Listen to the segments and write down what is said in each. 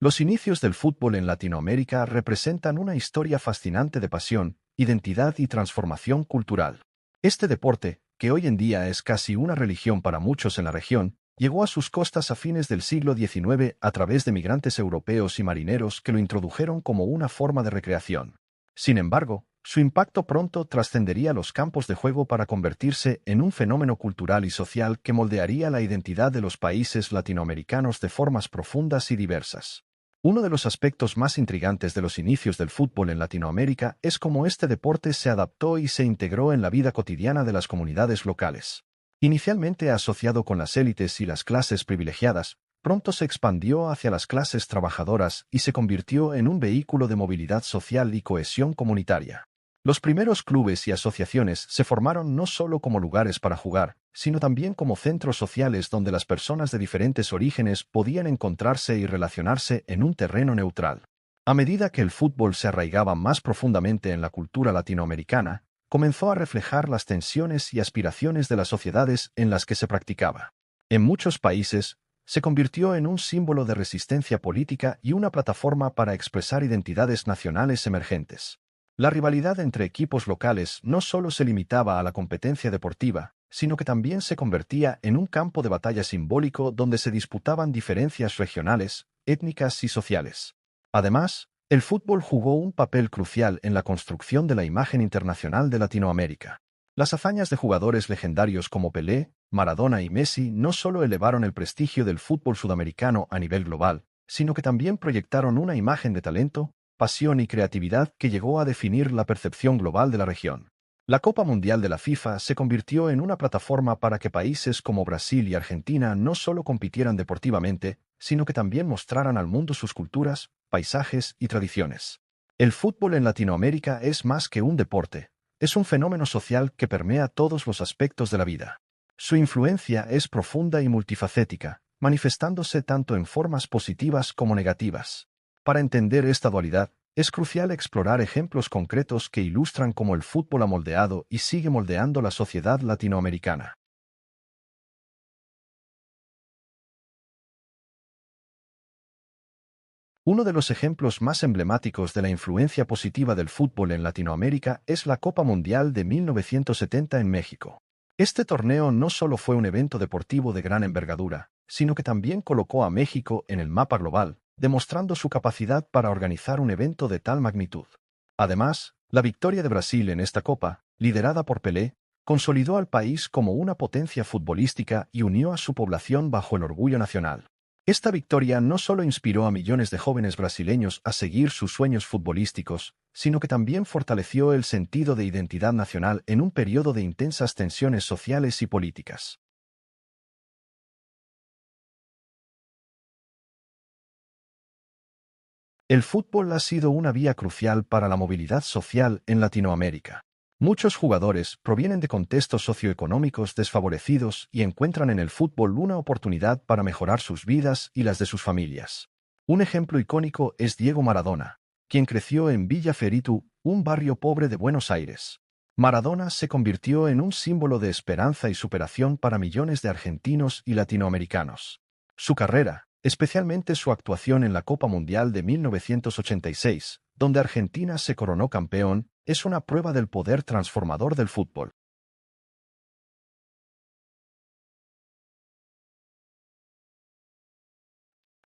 Los inicios del fútbol en Latinoamérica representan una historia fascinante de pasión, identidad y transformación cultural. Este deporte, que hoy en día es casi una religión para muchos en la región, llegó a sus costas a fines del siglo XIX a través de migrantes europeos y marineros que lo introdujeron como una forma de recreación. Sin embargo, su impacto pronto trascendería los campos de juego para convertirse en un fenómeno cultural y social que moldearía la identidad de los países latinoamericanos de formas profundas y diversas. Uno de los aspectos más intrigantes de los inicios del fútbol en Latinoamérica es cómo este deporte se adaptó y se integró en la vida cotidiana de las comunidades locales. Inicialmente asociado con las élites y las clases privilegiadas, pronto se expandió hacia las clases trabajadoras y se convirtió en un vehículo de movilidad social y cohesión comunitaria. Los primeros clubes y asociaciones se formaron no solo como lugares para jugar, sino también como centros sociales donde las personas de diferentes orígenes podían encontrarse y relacionarse en un terreno neutral. A medida que el fútbol se arraigaba más profundamente en la cultura latinoamericana, comenzó a reflejar las tensiones y aspiraciones de las sociedades en las que se practicaba. En muchos países, se convirtió en un símbolo de resistencia política y una plataforma para expresar identidades nacionales emergentes. La rivalidad entre equipos locales no solo se limitaba a la competencia deportiva, sino que también se convertía en un campo de batalla simbólico donde se disputaban diferencias regionales, étnicas y sociales. Además, el fútbol jugó un papel crucial en la construcción de la imagen internacional de Latinoamérica. Las hazañas de jugadores legendarios como Pelé, Maradona y Messi no solo elevaron el prestigio del fútbol sudamericano a nivel global, sino que también proyectaron una imagen de talento, pasión y creatividad que llegó a definir la percepción global de la región. La Copa Mundial de la FIFA se convirtió en una plataforma para que países como Brasil y Argentina no solo compitieran deportivamente, sino que también mostraran al mundo sus culturas, paisajes y tradiciones. El fútbol en Latinoamérica es más que un deporte, es un fenómeno social que permea todos los aspectos de la vida. Su influencia es profunda y multifacética, manifestándose tanto en formas positivas como negativas. Para entender esta dualidad, es crucial explorar ejemplos concretos que ilustran cómo el fútbol ha moldeado y sigue moldeando la sociedad latinoamericana. Uno de los ejemplos más emblemáticos de la influencia positiva del fútbol en Latinoamérica es la Copa Mundial de 1970 en México. Este torneo no solo fue un evento deportivo de gran envergadura, sino que también colocó a México en el mapa global, demostrando su capacidad para organizar un evento de tal magnitud. Además, la victoria de Brasil en esta Copa, liderada por Pelé, consolidó al país como una potencia futbolística y unió a su población bajo el orgullo nacional. Esta victoria no solo inspiró a millones de jóvenes brasileños a seguir sus sueños futbolísticos, sino que también fortaleció el sentido de identidad nacional en un periodo de intensas tensiones sociales y políticas. El fútbol ha sido una vía crucial para la movilidad social en Latinoamérica. Muchos jugadores provienen de contextos socioeconómicos desfavorecidos y encuentran en el fútbol una oportunidad para mejorar sus vidas y las de sus familias. Un ejemplo icónico es Diego Maradona, quien creció en Villa Fioritu, un barrio pobre de Buenos Aires. Maradona se convirtió en un símbolo de esperanza y superación para millones de argentinos y latinoamericanos. Su carrera, especialmente su actuación en la Copa Mundial de 1986, donde Argentina se coronó campeón, es una prueba del poder transformador del fútbol.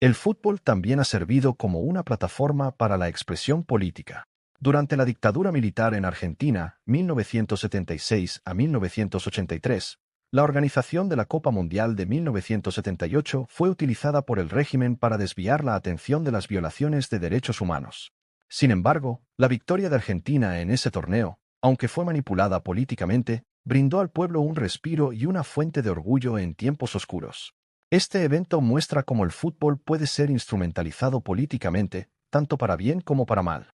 El fútbol también ha servido como una plataforma para la expresión política. Durante la dictadura militar en Argentina, 1976 a 1983, la organización de la Copa Mundial de 1978 fue utilizada por el régimen para desviar la atención de las violaciones de derechos humanos. Sin embargo, la victoria de Argentina en ese torneo, aunque fue manipulada políticamente, brindó al pueblo un respiro y una fuente de orgullo en tiempos oscuros. Este evento muestra cómo el fútbol puede ser instrumentalizado políticamente, tanto para bien como para mal.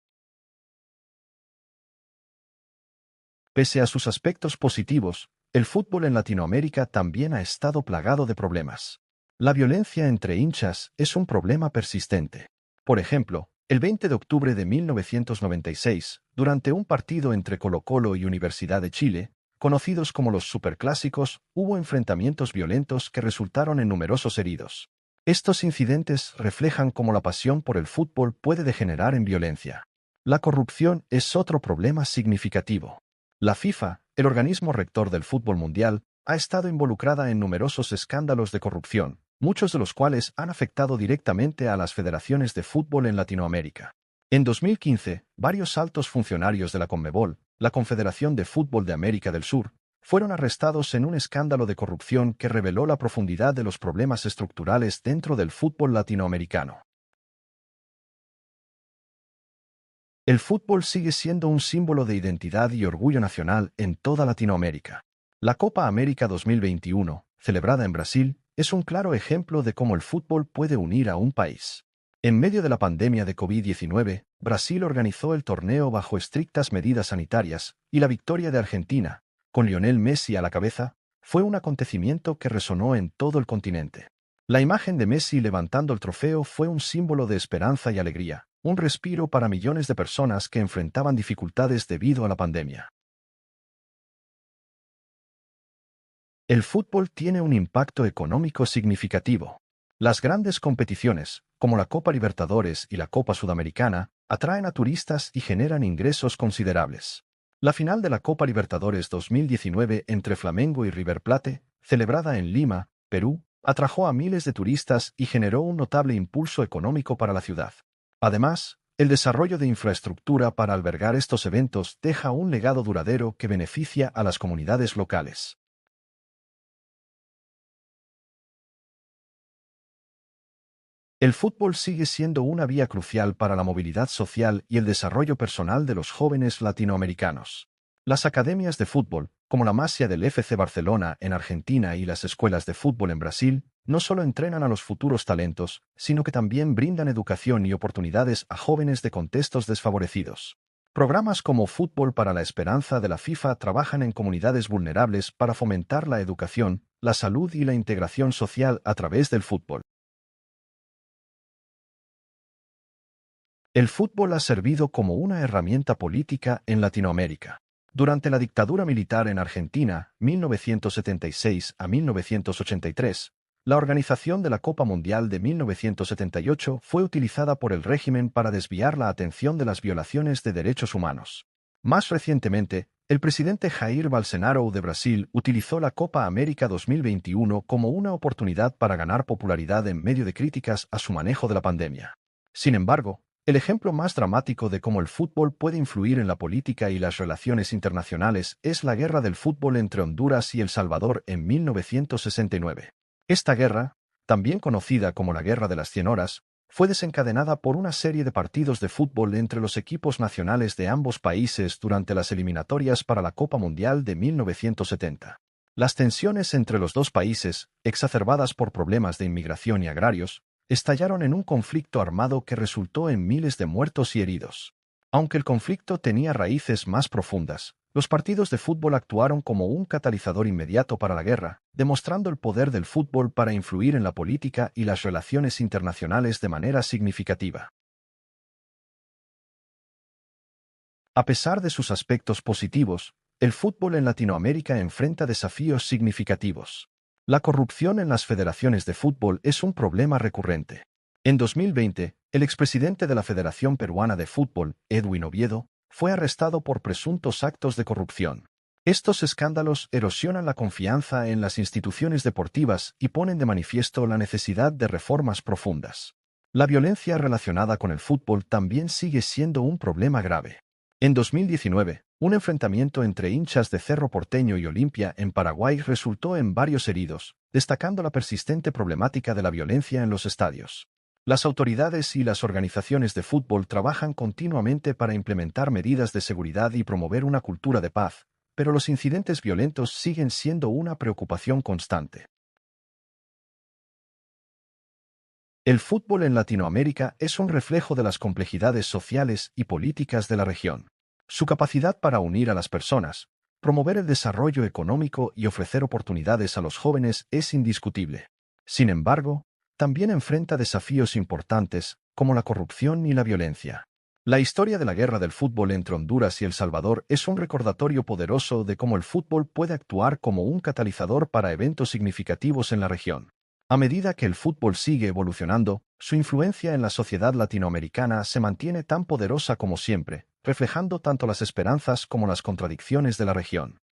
Pese a sus aspectos positivos, el fútbol en Latinoamérica también ha estado plagado de problemas. La violencia entre hinchas es un problema persistente. Por ejemplo, el 20 de octubre de 1996, durante un partido entre Colo-Colo y Universidad de Chile, conocidos como los superclásicos, hubo enfrentamientos violentos que resultaron en numerosos heridos. Estos incidentes reflejan cómo la pasión por el fútbol puede degenerar en violencia. La corrupción es otro problema significativo. La FIFA, el organismo rector del fútbol mundial, ha estado involucrada en numerosos escándalos de corrupción, muchos de los cuales han afectado directamente a las federaciones de fútbol en Latinoamérica. En 2015, varios altos funcionarios de la CONMEBOL, la Confederación de Fútbol de América del Sur, fueron arrestados en un escándalo de corrupción que reveló la profundidad de los problemas estructurales dentro del fútbol latinoamericano. El fútbol sigue siendo un símbolo de identidad y orgullo nacional en toda Latinoamérica. La Copa América 2021, celebrada en Brasil, es un claro ejemplo de cómo el fútbol puede unir a un país. En medio de la pandemia de COVID-19, Brasil organizó el torneo bajo estrictas medidas sanitarias, y la victoria de Argentina, con Lionel Messi a la cabeza, fue un acontecimiento que resonó en todo el continente. La imagen de Messi levantando el trofeo fue un símbolo de esperanza y alegría, un respiro para millones de personas que enfrentaban dificultades debido a la pandemia. El fútbol tiene un impacto económico significativo. Las grandes competiciones, como la Copa Libertadores y la Copa Sudamericana, atraen a turistas y generan ingresos considerables. La final de la Copa Libertadores 2019 entre Flamengo y River Plate, celebrada en Lima, Perú, atrajo a miles de turistas y generó un notable impulso económico para la ciudad. Además, el desarrollo de infraestructura para albergar estos eventos deja un legado duradero que beneficia a las comunidades locales. El fútbol sigue siendo una vía crucial para la movilidad social y el desarrollo personal de los jóvenes latinoamericanos. Las academias de fútbol, como la Masia del FC Barcelona en Argentina y las escuelas de fútbol en Brasil, no solo entrenan a los futuros talentos, sino que también brindan educación y oportunidades a jóvenes de contextos desfavorecidos. Programas como Fútbol para la Esperanza de la FIFA trabajan en comunidades vulnerables para fomentar la educación, la salud y la integración social a través del fútbol. El fútbol ha servido como una herramienta política en Latinoamérica. Durante la dictadura militar en Argentina, 1976 a 1983, la organización de la Copa Mundial de 1978 fue utilizada por el régimen para desviar la atención de las violaciones de derechos humanos. Más recientemente, el presidente Jair Bolsonaro de Brasil utilizó la Copa América 2021 como una oportunidad para ganar popularidad en medio de críticas a su manejo de la pandemia. Sin embargo, el ejemplo más dramático de cómo el fútbol puede influir en la política y las relaciones internacionales es la guerra del fútbol entre Honduras y El Salvador en 1969. Esta guerra, también conocida como la Guerra de las 100 Horas, fue desencadenada por una serie de partidos de fútbol entre los equipos nacionales de ambos países durante las eliminatorias para la Copa Mundial de 1970. Las tensiones entre los dos países, exacerbadas por problemas de inmigración y agrarios, estallaron en un conflicto armado que resultó en miles de muertos y heridos. Aunque el conflicto tenía raíces más profundas, los partidos de fútbol actuaron como un catalizador inmediato para la guerra, demostrando el poder del fútbol para influir en la política y las relaciones internacionales de manera significativa. A pesar de sus aspectos positivos, el fútbol en Latinoamérica enfrenta desafíos significativos. La corrupción en las federaciones de fútbol es un problema recurrente. En 2020, el expresidente de la Federación Peruana de Fútbol, Edwin Oviedo, fue arrestado por presuntos actos de corrupción. Estos escándalos erosionan la confianza en las instituciones deportivas y ponen de manifiesto la necesidad de reformas profundas. La violencia relacionada con el fútbol también sigue siendo un problema grave. En 2019, un enfrentamiento entre hinchas de Cerro Porteño y Olimpia en Paraguay resultó en varios heridos, destacando la persistente problemática de la violencia en los estadios. Las autoridades y las organizaciones de fútbol trabajan continuamente para implementar medidas de seguridad y promover una cultura de paz, pero los incidentes violentos siguen siendo una preocupación constante. El fútbol en Latinoamérica es un reflejo de las complejidades sociales y políticas de la región. Su capacidad para unir a las personas, promover el desarrollo económico y ofrecer oportunidades a los jóvenes es indiscutible. Sin embargo, también enfrenta desafíos importantes, como la corrupción y la violencia. La historia de la guerra del fútbol entre Honduras y El Salvador es un recordatorio poderoso de cómo el fútbol puede actuar como un catalizador para eventos significativos en la región. A medida que el fútbol sigue evolucionando, su influencia en la sociedad latinoamericana se mantiene tan poderosa como siempre, reflejando tanto las esperanzas como las contradicciones de la región.